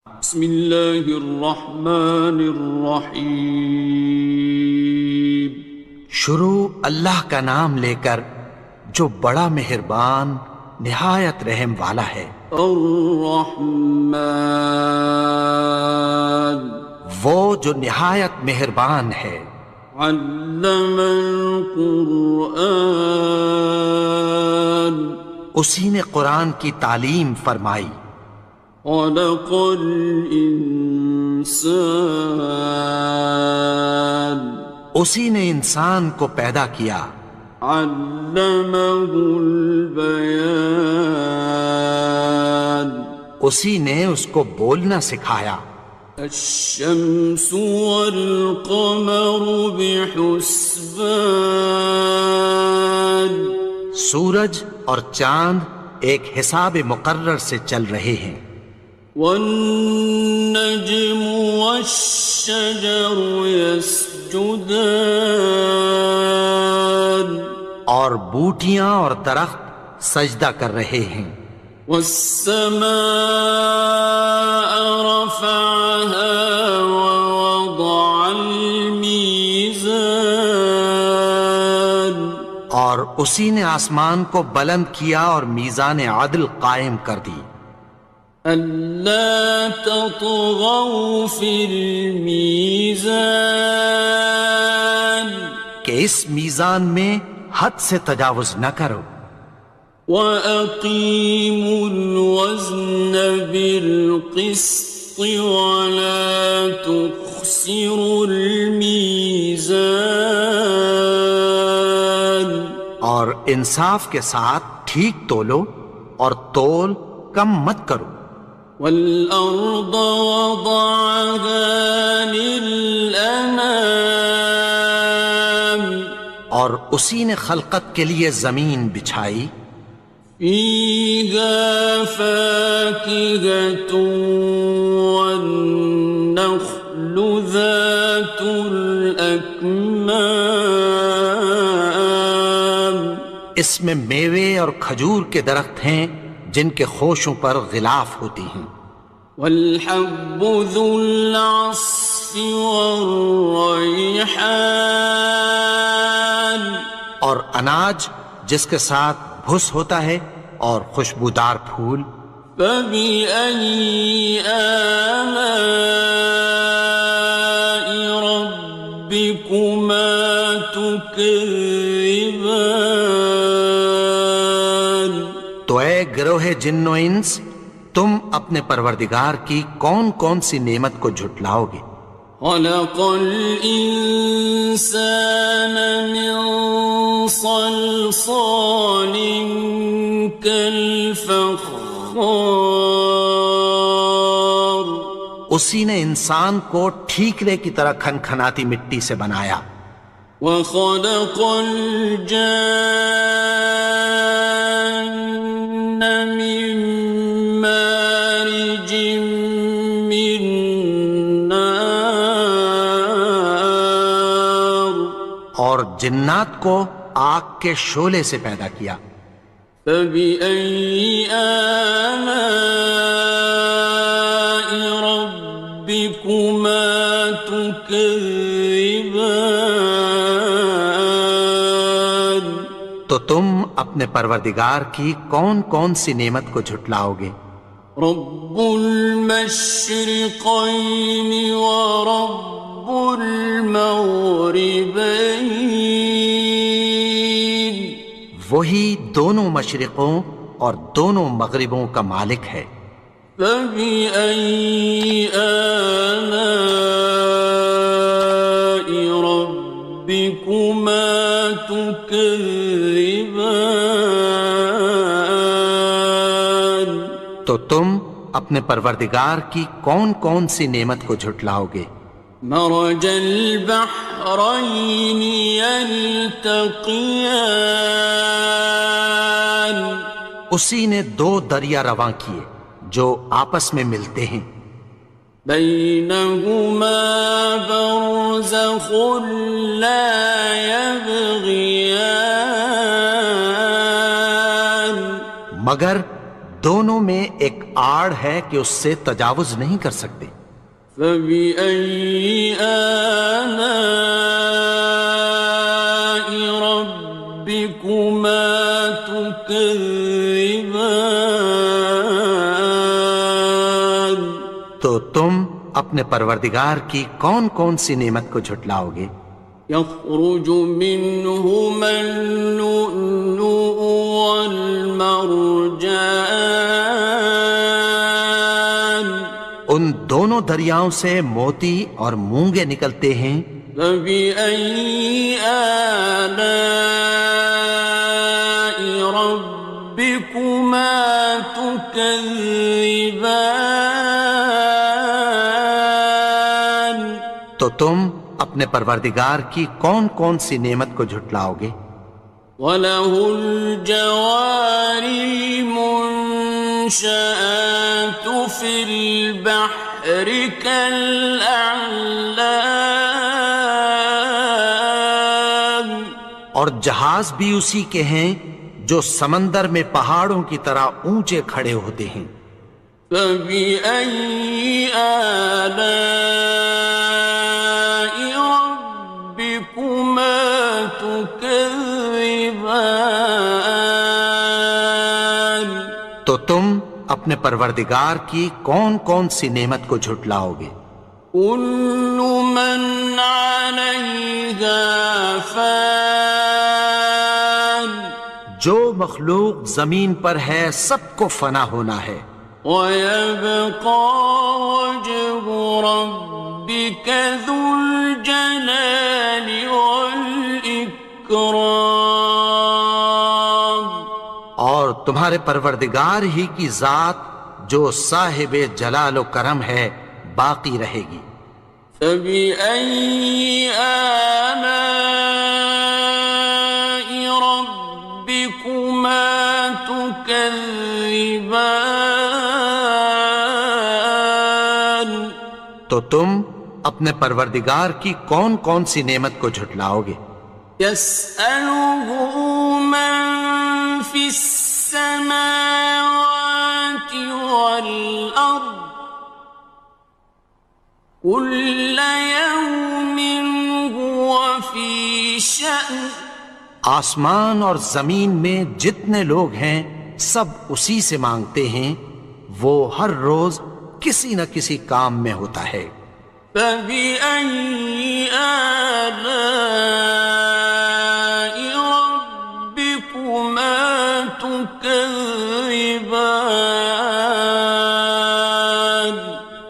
بسم اللہ الرحمن الرحیم۔ شروع اللہ کا نام لے کر جو بڑا مہربان نہایت رحم والا ہے۔ الرحمن، وہ جو نہایت مہربان ہے۔ علم القرآن، اسی نے قرآن کی تعلیم فرمائی۔ خلق الانسان، اسی نے انسان کو پیدا کیا۔ علمہ البیان، اسی نے اس کو بولنا سکھایا۔ الشمس والقمر بحسبان، سورج اور چاند ایک حساب مقرر سے چل رہے ہیں۔ والنجم والشجر يسجدان، اور بوٹیاں اور درخت سجدہ کر رہے ہیں۔ والسماء رفعها ووضع الميزان، اور اسی نے آسمان کو بلند کیا اور میزان عدل قائم کر دی۔ ألا تطغوا في الميزان، کہ اس میزان میں حد سے تجاوز نہ کرو۔ وَأَقِيمُوا الْوَزْنَ بِالْقِسْطِ وَلَا تُخْسِرُوا الْمِيزَانَ، اور انصاف کے ساتھ ٹھیک تولو اور تول کم مت کرو۔ وَالْأَرْضَ وَضَعَهَا لِلْأَنَامِ، اور اسی نے خلقت کے لیے زمین بچھائی۔ فِيهَا فَاكِهَةٌ وَالنَّخْلُ ذَاتُ الْأَكْمَامِ، اس میں میوے اور کھجور کے درخت ہیں جن کے خوشوں پر غلاف ہوتی ہیں۔ وَالْحَبُّ ذُو الْعَصْفِ وَالرَّيْحَانِ، اور اناج جس کے ساتھ بھس ہوتا ہے اور خوشبودار پھول۔ فَبِأَيِّ آلَاءِ رَبِّكُمَا تُكَذِّبَانِ، تو اے گروہ جن و انس، تم اپنے پروردگار کی کون کون سی نعمت کو جھٹلاؤ گے؟ خَلَقَ الْإِنسَانَ مِنْ صَلْصَالٍ كَالْفَخَّارِ، اسی نے انسان کو ٹھیکرے کی طرح کھنکھناتی مٹی سے بنایا۔ وَخَلَقَ الْجَانَّ مِن مَّارِجٍ مِّن نَّارٍ، اور جنات کو آگ کے شعلے سے پیدا کیا۔ فَبِأَيِّ آلَاءِ رَبِّكُمَا تُكَذِّبَانِ، تو تم اپنے پروردگار کی کون کون سی نعمت کو جھٹلاؤ گے؟ رب المشرقين ورب المغربين، وہی دونوں مشرقوں اور دونوں مغربوں کا مالک ہے۔ فبأي آلاء ربكما تكذبان، تو تم اپنے پروردگار کی کون کون سی نعمت کو جھٹلاؤ گے؟ مرج البحرين يلتقيان، اسی نے دو دریا رواں کیے جو آپس میں ملتے ہیں۔ بينهما برزخ لا يبغيان، مگر دونوں میں ایک آڑ ہے کہ اس سے تجاوز نہیں کر سکتے. فبأي آلاء ربكما تكذبان. تو تم اپنے پروردگار کی کون کون سی نعمت کو جھٹلاؤ گے؟ يخرج منهما اللؤلؤ والمرجان. ان دونوں دریاؤں سے موتی اور مونگے نکلتے ہیں. فبأي آلاء ربكما تكذبان. تو تم اپنے پروردگار کی کون کون سی نعمت کو جھٹلاؤ گے؟ وَلَهُ الْجَوَارِ الْمُنشَآتُ فِي الْبَحْرِ كَالْأَعْلَامِ. اور جہاز بھی اسی کے ہیں جو سمندر میں پہاڑوں کی طرح اونچے کھڑے ہوتے ہیں. فَبِأَيِّ آلَاءِ رَبِّكُمَا تُكَذِّبَانِ. تو تم اپنے پروردگار کی کون کون سی نعمت کو جھٹلاؤ گے؟ كُلُّ مَنْ عَلَيْهَا فَانٍ. جو مخلوق زمین پر ہے سب کو فنا ہونا ہے. وَيَبْقَى وَجْهُ رَبِّكَ ذُو الْجَلَالِ وَالْإِكْرَامِ. اور تمہارے پروردگار ہی کی ذات جو صاحب جلال و کرم ہے باقی رہے گی. فَبِأَيِّ آلَاءِ رَبِّكُمَا تُكَذِّبَانِ. تو تم اپنے پروردگار کی کون کون سی نعمت کو جھٹلاؤ گے؟ يَسْأَلُهُ مَن فِي السَّمَاوَاتِ وَالْأَرْضِ كُلَّ يَوْمٍ هُوَ فِي شَأْنٍ. آسمان اور زمین میں جتنے لوگ ہیں سب اسی سے مانگتے ہیں، وہ ہر روز کسی نہ کسی کام میں ہوتا ہے. فَبِأَيِّ آلَاءِ رَبِّكُمَا تُكَذِّبَانِ.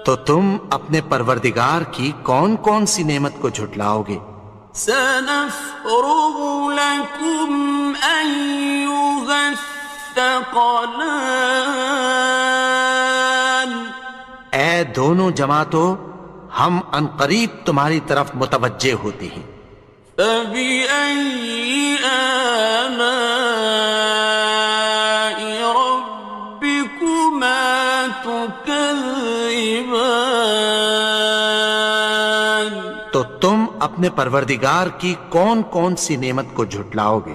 تو تم اپنے پروردگار کی کون کون سی نعمت کو جھٹلاؤ گے؟ سَنَفْرُغُ لَكُمْ أَيُّهَ الثَّقَلَانِ. اے دونوں جماعتوں، ہم عنقریب تمہاری طرف متوجہ ہوتے ہیں. فَبِأَيِّ آلَاءِ رَبِّكُمَا تُكَذِّبَانِ. تو تم اپنے پروردگار کی کون کون سی نعمت کو جھٹلاؤ گے؟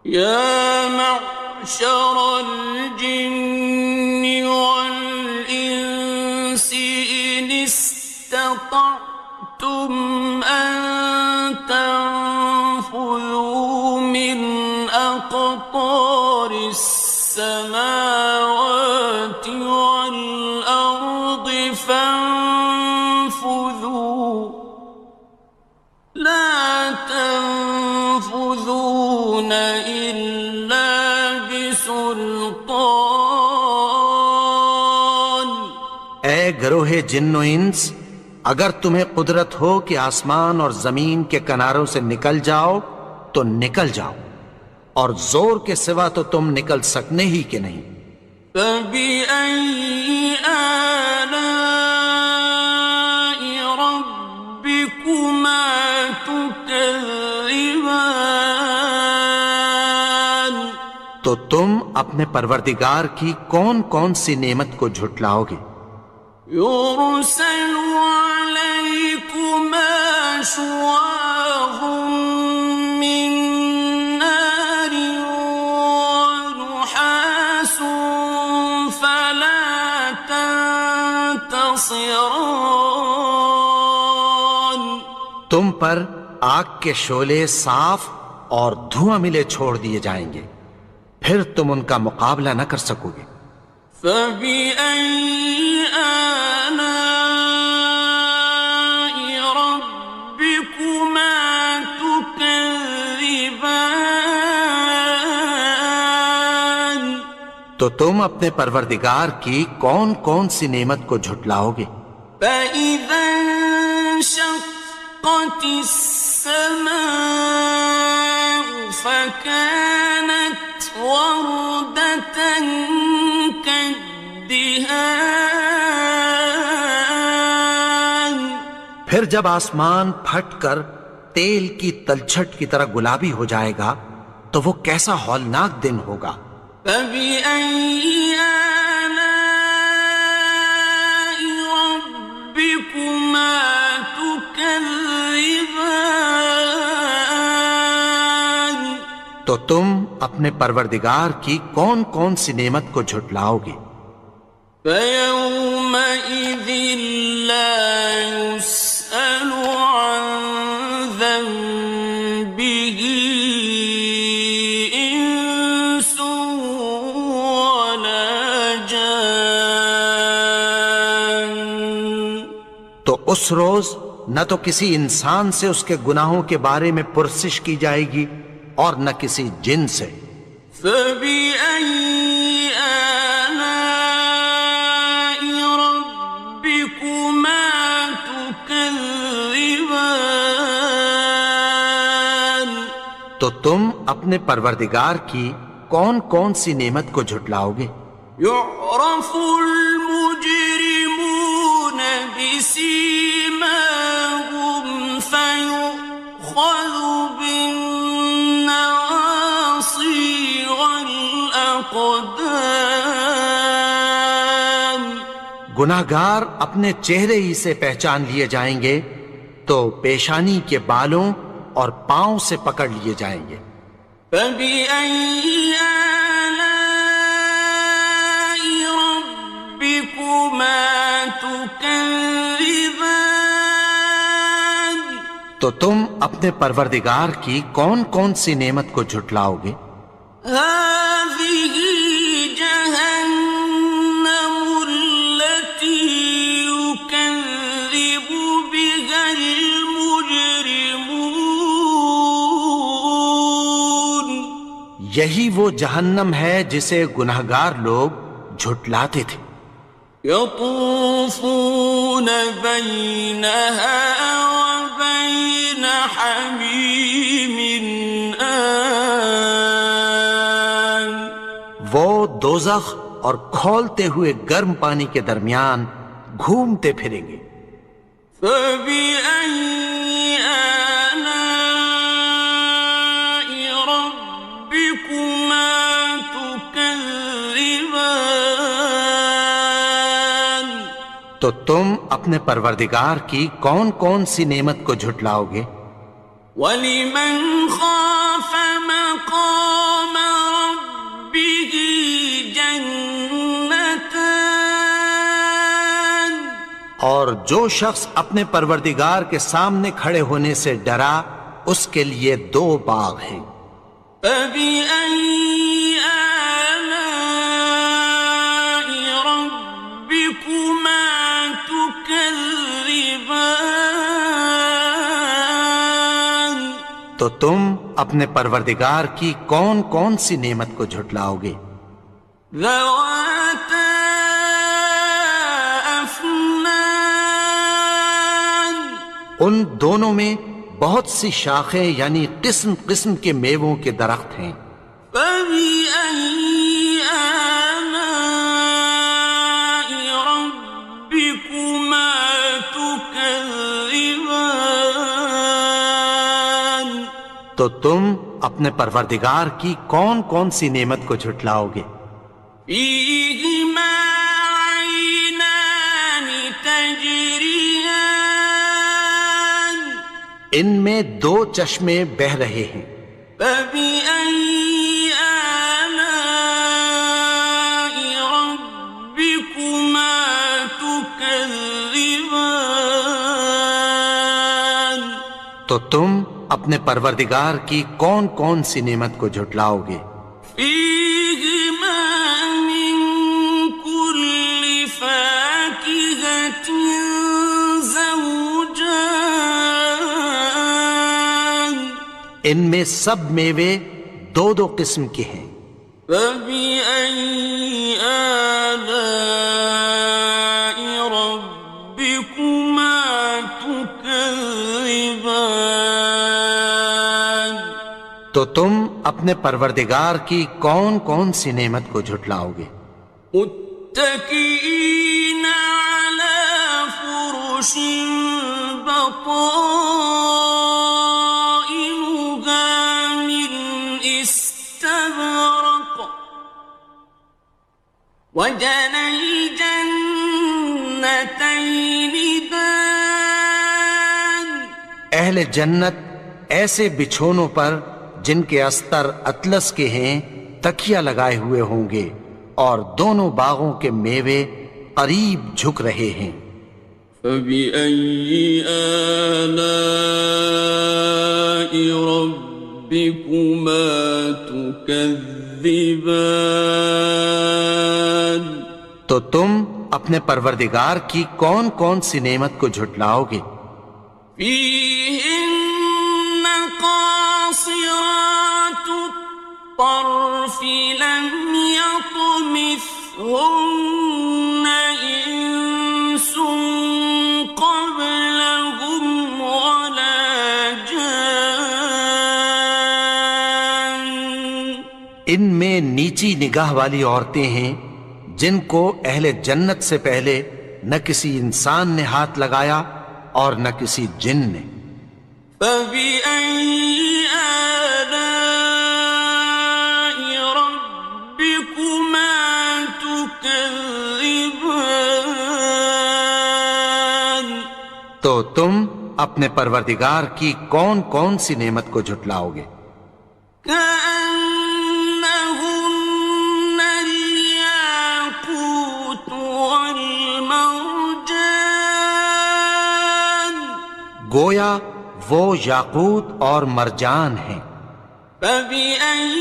يَا مَعْشَرَ الْجِنِّ وَالْإِنسِ إِنِ اسْتَطَعْتُمْ أَن تَنفُذُوا مِنْ أَقْطَارِ السَّمَاوَاتِ وَالْأَرْضِ فَانفُذُوا لَا تَنفُذُونَ إِلَّا بِسُلْطَانٍ. اے گروہ جن و انس، اگر تمہیں قدرت ہو کہ آسمان اور زمین کے کناروں سے نکل جاؤ تو نکل جاؤ، اور زور کے سوا تو تم نکل سکنے ہی کہ نہیں. فَبِأَيِّ آلَاءِ رَبِّكُمَا تُكَذِّبَانِ. تو تم اپنے پروردگار کی کون کون سی نعمت کو جھٹلاؤ گے؟ يُرْسَلُ عَلَيْكُمَا شُوَاظٌ مِّن نَّارٍ وَنُحَاسٌ ينتصران تم پر آگ کے شعلے صاف اور دھواں ملے چھوڑ دیے جائیں گے، پھر تم ان کا مقابلہ نہ کر سکو گے۔ فبأي آلاء ربكما تكذبان تو تم اپنے پروردگار کی کون کون سی نعمت کو جھٹلاؤ گے؟ فإذا انشقت السماء فكانت وردة كالدهان پھر جب آسمان پھٹ کر تیل کی تلچھٹ کی طرح گلابی ہو جائے گا تو وہ کیسا ہولناک دن ہوگا۔ فبأي آلاء ربكما تكذبان تو تم اپنے پروردگار کی کون کون سی نعمت کو جھٹلاؤ گے؟ فيومئذ لا يسأل عن ذنبه إنس ولا جان تو اس روز نہ تو کسی انسان سے اس کے گناہوں کے بارے میں پرسش کی جائے گی اور نہ کسی جن سے۔ فبأي آلاء ربكما تكذبان تو تم اپنے پروردگار کی کون کون سی نعمت کو جھٹلاؤ گے؟ يعرف المجرمون بسيماهم فيؤخذ بالنواصي والأقدام گناہگار اپنے چہرے ہی سے پہچان لیے جائیں گے تو پیشانی کے بالوں اور پاؤں سے پکڑ لیے جائیں گے۔ فبأي آلاء ربكما تكذبان تو تم اپنے پروردگار کی کون کون سی نعمت کو جھٹلاؤ گے؟ هذه جهنم التي يكذب بها المجرمون یہی وہ جہنم ہے جسے گناہگار لوگ جھٹلاتے تھے۔ يطوفون بينها وبين حميم آن وہ دوزخ اور کھولتے ہوئے گرم پانی کے درمیان گھومتے پھریں گے۔ فبأي آلاء ربكما تكذبان تو تم اپنے پروردگار کی کون کون سی نعمت کو جھٹلاؤ گے؟ وَلِمَنْ خَافَ مَقَامَ رَبِّهِ جَنَّتَانِ اور جو شخص اپنے پروردگار کے سامنے کھڑے ہونے سے ڈرا اس کے لیے دو باغ ہیں۔ فَبِأَيِّ آلَاءِ رَبِّكُمَا تُكَذِّبَانِ تو تم اپنے پروردگار کی کون کون سی نعمت کو جھٹلاؤ گے؟ ذَوَاتَا أَفْنَانٍ ان دونوں میں بہت سی شاخیں یعنی قسم قسم کے میووں کے درخت ہیں۔ فَبِأَيِّ آلَاءِ رَبِّكُمَا تُكَذِّبَانِ تو تم اپنے پروردگار کی کون کون سی نعمت کو جھٹلاؤ گے؟ فِيهِمَا عَيْنَانِ تَجْرِيَانِ ان میں دو چشمے بہہ رہے ہیں۔ فَبِأَيِّ آلَاءِ رَبِّكُمَا تُكَذِّبَانِ تكذبان تو تم اپنے پروردگار کی کون کون سی نعمت کو جھٹلاؤ گے؟ فيهما من كل فاكهة زوجان ان میں سب میوے دو دو قسم کے ہیں۔ فبأي آلاء ربكما تكذبان تو تم اپنے پروردگار کی کون کون سی نعمت کو جھٹلاؤ گے؟ متكئين على فرش بطائنها من استبرق وجنى الجنتين دان اہل جنت ایسے بچھونوں پر جن کے استر اطلس کے ہیں تکیہ لگائے ہوئے ہوں گے، اور دونوں باغوں کے میوے قریب جھک رہے ہیں۔ فبأي آلاء ربكما تكذبان تو تم اپنے پروردگار کی کون کون سی نعمت کو جھٹلاؤ گے؟ فيهن قاصرات الطرف لم يطمثهن إنس قبلهم ولا جان ان میں نیچی نگاہ والی عورتیں ہیں جن کو اہل جنت سے پہلے نہ کسی انسان نے ہاتھ لگایا اور نہ کسی جن نے۔ فبأي آلاء ربكما تكذبان تو تم اپنے پروردگار کی کون کون سی نعمت کو جھٹلاؤ گے؟ كأنهن الياقوت والمرجان گویا وہ یاقوت اور مرجان ہیں۔ فبأي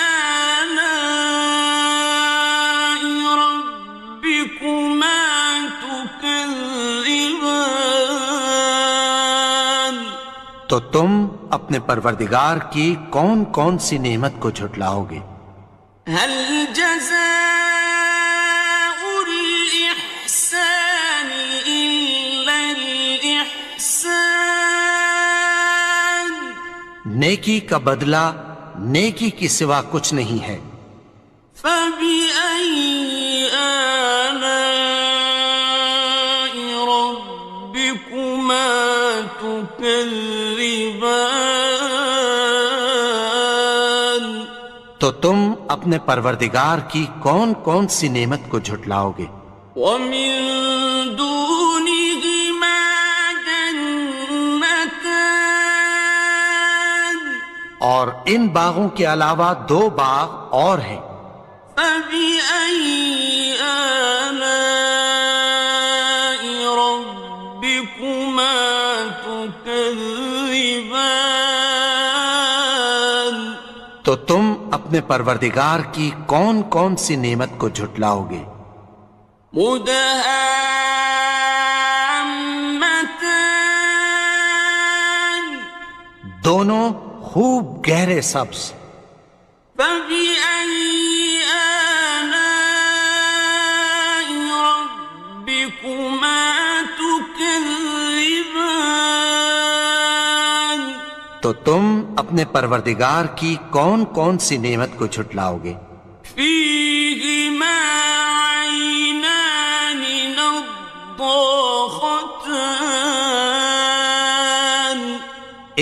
آلاء ربكما تكذبان تو تم اپنے پروردگار کی کون کون سی نعمت کو جھٹلاؤ گے؟ هل جزاء الإحسان إلا الإحسان نیکی کا بدلہ نیکی کی سوا کچھ نہیں ہے۔ فبأي آلاء ربكما تكذبان تو تم اپنے پروردگار کی کون کون سی نعمت کو جھٹلاؤ گے؟ ومن دونهما جنتان اور ان باغوں کے علاوہ دو باغ اور ہیں۔ فبأي آلاء ربكما تكذبان تو تم اپنے پروردگار کی کون کون سی نعمت کو جھٹلاؤ گے؟ مدهامتان دونوں خوب گہرے سبز۔ فبأي آلاء ربكما تكذبان تو تم اپنے پروردگار کی کون کون سی نعمت کو جھٹلاؤ گے؟ فيهما عينان نضاختان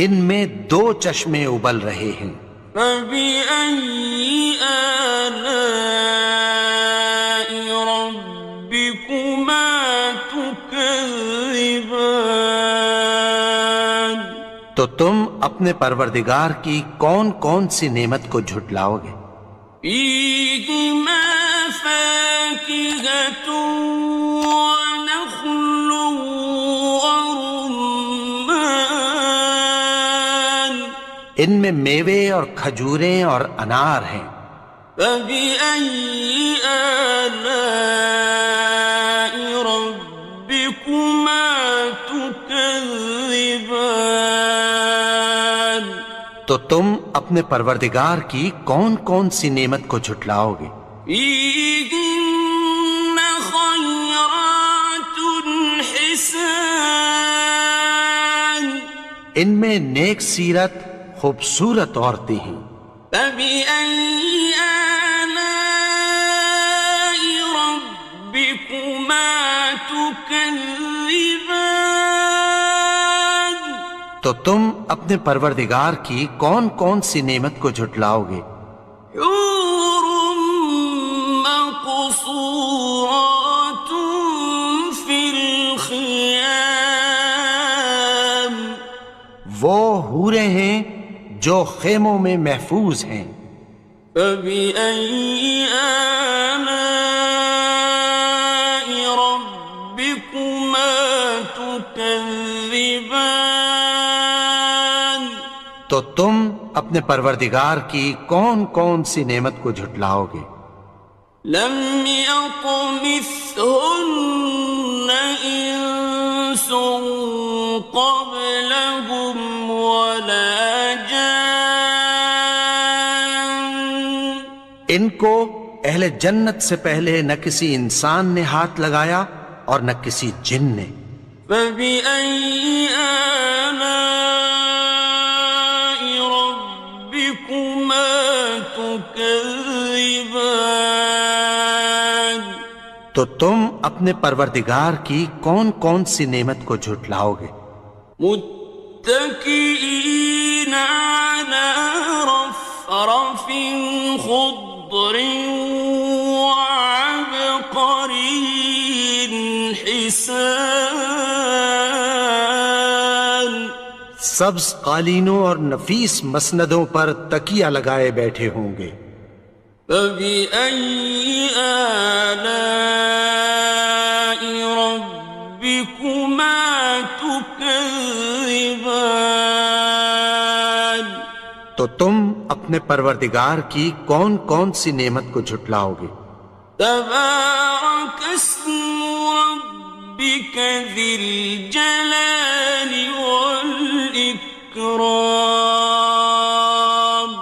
ان میں دو چشمے ابل رہے ہیں۔ فبأي آلاء ربكما تكذبان تو تم اپنے پروردگار کی کون کون سی نعمت کو جھٹلاؤ گے؟ فيهما فاكهة ونخل ان میں میوے اور کھجوریں اور انار ہیں۔ فبأي آلاء ربكما تكذبان؟ تو تم اپنے پروردگار کی کون کون سی نعمت کو جھٹلاؤ گے؟ فيهن خيرات حسان، ان میں نیک سیرت خوبصورت عورتیں ہیں۔ فبأي آلاء ربكما تكذبان؟ تو تم اپنے پروردگار کی کون کون سی نعمت کو جھٹلاؤ گے؟ حور مقصورات في الخيام، وہ حوریں ہیں جو خیموں میں محفوظ ہیں۔ فبأي آلاء ربكما تكذبان؟ تو تم اپنے پروردگار کی کون کون سی نعمت کو جھٹلاؤ گے؟ لم يطمثهن إنس قبلهم ولا جان، ان کو اہل جنت سے پہلے نہ کسی انسان نے ہاتھ لگایا اور نہ کسی جن نے۔ فبأي آلاء ربكما تكذبان؟ تو تم اپنے پروردگار کی کون کون سی نعمت کو جھٹلاؤ گے؟ متكئين على رفرف خضر وعبقري حسان، سبز قالینوں اور نفیس مسندوں پر تکیہ لگائے بیٹھے ہوں گے۔ فبأي آلاء ربكما تكذبان؟ تو تم اپنے پروردگار کی کون کون سی نعمت کو جھٹلاؤ گے؟ تبارك اسم ربك ذي الجلال والإكرام۔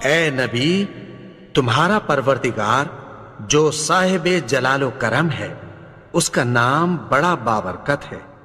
اے نبی، تمہارا پروردگار جو صاحب جلال و کرم ہے، اس کا نام بڑا بابرکت ہے۔